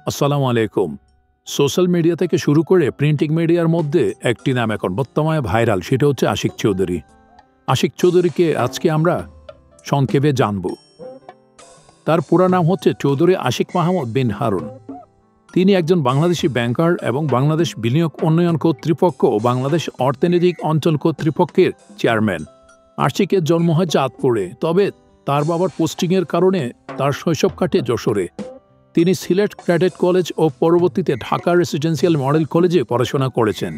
আসসালামু আলাইকুম। Social media থেকে শুরু করে প্রিন্টিং মিডিয়ার মধ্যে একটি নাম এখন বর্তমানে ভাইরাল, সেটা হচ্ছে আশিক চৌধুরী। আশিক চৌধুরীকে আজকে আমরা সংক্ষেপে জানব। তার পুরো নাম হচ্ছে চৌধুরী আশিক মাহমুদ বিন হারুন। তিনি একজন বাংলাদেশি ব্যাংকার এবং বাংলাদেশ বিনিয়োগ উন্নয়ন কর্তৃপক্ষ ও বাংলাদেশ অর্থনৈতিক অঞ্চল কর্তৃপক্ষের চেয়ারম্যান। আশিকের জন্ম হয় চাঁদপুরে, তবে তার বাবার পোস্টিংয়ের কারণে তার শৈশব কাটে যশোরে। তিনি সিলেট ক্যাডেট কলেজ ও পরবর্তীতে ঢাকা রেসিডেন্সিয়াল মডেল কলেজে পড়াশোনা করেছেন।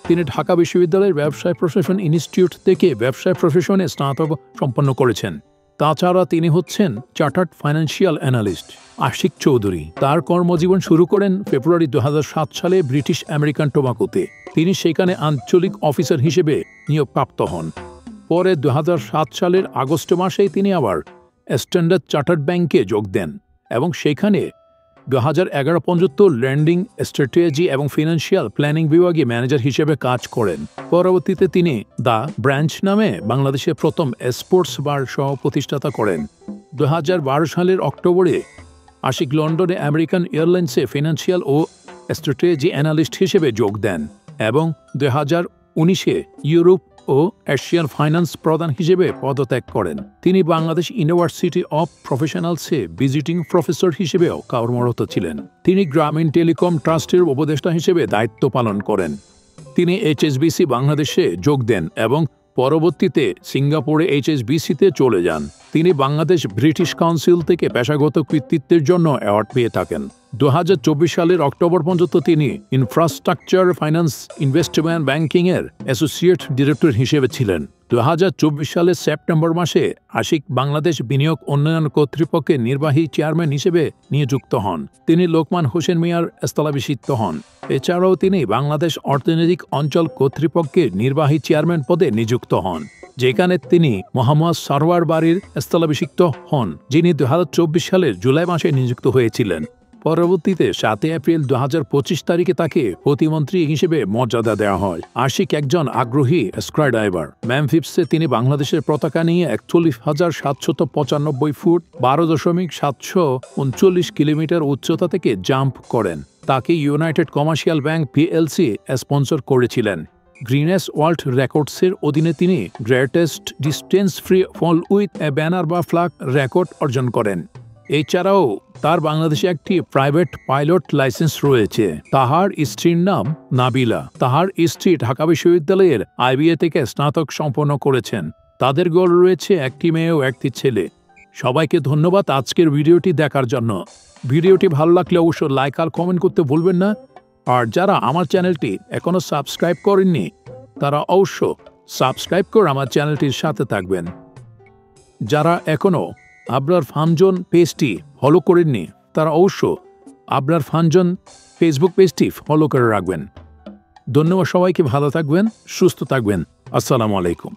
তিনি ঢাকা বিশ্ববিদ্যালয়ের ব্যবসায় প্রশাসন ইনস্টিটিউট থেকে ব্যবসায় প্রশাসনে স্নাতক সম্পন্ন করেছেন। তাছাড়া তিনি হচ্ছেন chartered financial analyst. Ashiq Chowdhury তার কর্মজীবন শুরু করেন ফেব্রুয়ারি 2007 সালে ব্রিটিশ আমেরিকান টোবাকোতে। তিনি সেখানে আঞ্চলিক অফিসার হিসেবে নিয়োগপ্রাপ্ত হন। পরে 2007 সালের আগস্ট মাসেই তিনি আবার স্ট্যান্ডার্ড চার্টার্ড ব্যাংকে যোগ দেন এবং সেখানে 2011 পর্যন্ত ল্যান্ডিং স্ট্র্যাটেজি এবং ফিনান্সিয়াল প্ল্যানিং বিভাগে ম্যানেজার হিসেবে কাজ করেন। পরবর্তীতে তিনি দ্য ব্রাঞ্চ নামে বাংলাদেশের প্রথম স্পোর্টস বার সহ প্রতিষ্ঠাতা করেন। 2012 সালের অক্টোবরে আশিক লন্ডনে আমেরিকান এয়ারলাইন্সে ফিনান্সিয়াল ও স্ট্র্যাটেজি অ্যানালিস্ট হিসেবে যোগ দেন এবং 2019-এ ইউরোপ ও এশিয়ান ফাইন্যান্স প্রধান হিসেবে পদত্যাগ করেন। তিনি বাংলাদেশ ইউনিভার্সিটি অব প্রফেশনালসে ভিজিটিং প্রফেসর হিসেবেও কর্মরত ছিলেন। তিনি গ্রামীণ টেলিকম ট্রাস্টের উপদেষ্টা হিসেবে দায়িত্ব পালন করেন। তিনি এইচএসবিসি বাংলাদেশে যোগ দেন এবং পরবর্তীতে সিঙ্গাপুরে এইচএসবিসিতে চলে যান। তিনি বাংলাদেশ ব্রিটিশ কাউন্সিল থেকে পেশাগত কৃতিত্বের জন্য অ্যাওয়ার্ড পেয়ে থাকেন। 2024 সালের অক্টোবর পর্যন্ত তিনি ইনফ্রাস্ট্রাকচার ফাইন্যান্স ইনভেস্টমেন্ট ব্যাংকিংয়ের অ্যাসোসিয়েট ডিরেক্টর হিসেবে ছিলেন। 2024 সালের সেপ্টেম্বর মাসে আশিক বাংলাদেশ বিনিয়োগ উন্নয়ন কর্তৃপক্ষের নির্বাহী চেয়ারম্যান হিসেবে নিযুক্ত হন। তিনি লোকমান হোসেন মিয়ার স্থলাভিষিক্ত হন। এছাড়াও তিনি বাংলাদেশ অর্থনৈতিক অঞ্চল কর্তৃপক্ষের নির্বাহী চেয়ারম্যান পদে নিযুক্ত হন, যেখানে তিনি মোহাম্মদ সরওয়ার বাড়ির স্থলাভিষিক্ত হন, যিনি 2024 সালের জুলাই মাসে নিযুক্ত হয়েছিলেন। পরবর্তীতে 7 এপ্রিল 2025 তারিখে তাকে প্রতিমন্ত্রী হিসেবে মর্যাদা দেওয়া হয়। আশিক একজন আগ্রহী স্কাই ডাইভার। ম্যামফিপসে তিনি বাংলাদেশের পতাকা নিয়ে 41,795 ফুট 12.739 কিলোমিটার উচ্চতা থেকে জাম্প করেন। তাকে United Commercial Bank PLC sponsor করেছিলেন। গ্রিনেস ওয়ার্ল্ড রেকর্ডসের অধীনে তিনি greatest distance free fall with a banner বা ফ্ল্যাগ রেকর্ড অর্জন করেন। এছাড়াও তার বাংলাদেশে একটি প্রাইভেট পাইলট লাইসেন্স রয়েছে। তাহার স্ত্রীর নাম নাবিলা। তাহার স্ত্রী ঢাকা বিশ্ববিদ্যালয়ের আইবিএ থেকে স্নাতক সম্পন্ন করেছেন। তাদের গোল রয়েছে একটি মেয়ে ও একটি ছেলে। সবাইকে ধন্যবাদ আজকের ভিডিওটি দেখার জন্য। ভিডিওটি ভালো লাগলে অবশ্যই লাইক আর কমেন্ট করতে ভুলবেন না। আর যারা আমার চ্যানেলটি এখনও সাবস্ক্রাইব করেননি, তারা অবশ্য সাবস্ক্রাইব করে আমার চ্যানেলটির সাথে থাকবেন। যারা এখনও আবরার ফানজন পেজটি ফলো করেননি, তারা অবশ্য আবরার ফানজন ফেসবুক পেজটি ফলো করে রাখবেন। ধন্যবাদ সবাইকে। ভালো থাকবেন, সুস্থ থাকবেন। আসসালামু আলাইকুম।